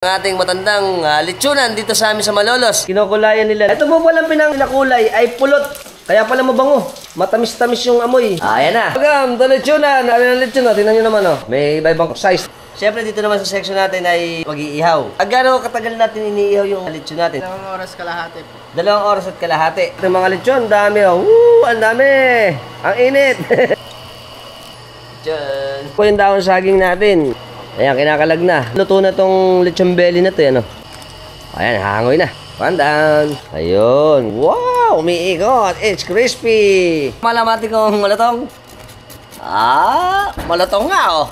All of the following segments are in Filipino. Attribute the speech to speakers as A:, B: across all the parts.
A: Ang ating matandang litsunan dito sa amin sa Malolos. Kinukulayan nila. Ito po palang pinangkulay ay pulot. Kaya pala mabango. Matamis-tamis yung amoy. Ayan na. Pagam, ito litsunan. Ano yung litsunan? Tingnan nyo naman, oh. May iba-ibang size. Siyempre dito naman sa section natin ay mag-iihaw. Gano'ng katagal natin iniihaw yung litsun natin?
B: 2 oras kalahati po.
A: 2 oras at kalahati. Ito mga litsun, dami, oh. Ang dami. Ang init. Litsun. Ito yung dahon saging natin. Ayan, kinakalag na. Luto na tong lechon belly na to, ano? Ayan, hangoy na. Pandan. Ayun. Wow, umiikot. It's crispy. Malamati kong malatong. Malatong nga, oh.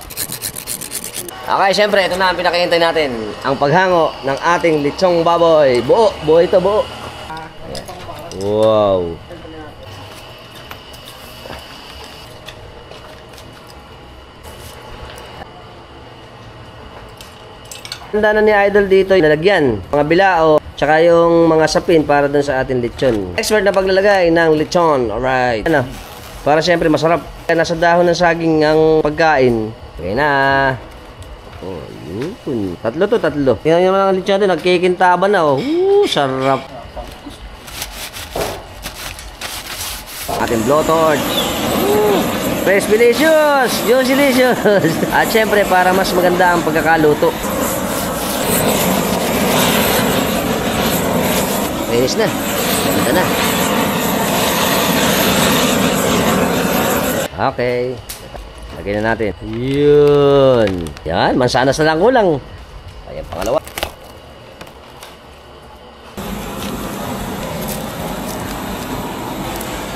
A: Okay, syempre, ito na ang pinakahintay natin. Ang paghango ng ating lechong baboy. Buo. Buo ito, buo. Ayan. Wow. Handa na ni Idol dito, nalagyan mga bilao, tsaka yung mga sapin para dun sa ating lechon. Expert na paglalagay ng lechon, alright. Ano, para syempre masarap. Nasa dahon ng saging ang pagkain. Okay na. Oh, yun. Tatlo. Tingnan nyo mga lechon natin, nagkikintaban na, oh. Sarap. Ating blowtorch. Fresh delicious, juicy delicious. At syempre, para mas maganda ang pagkakaluto. Finish na. Ganda na. Okay. Lagyan na natin. Yun. Yan. Mansanas na lang kulang. Ayan, pangalawa.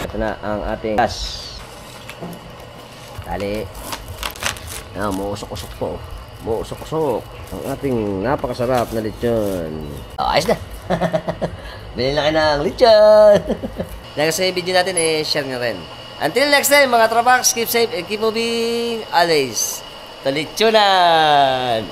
A: Ito na ang ating gas. Dali. Muusok-usok po. Muusok-usok. Ang ating napakasarap na lechon. Ayos na. Bilhin na kayo ng lechon. Next sa video natin, share nyo rin. Until next time, mga trabax, keep safe and keep moving always. Lechonan!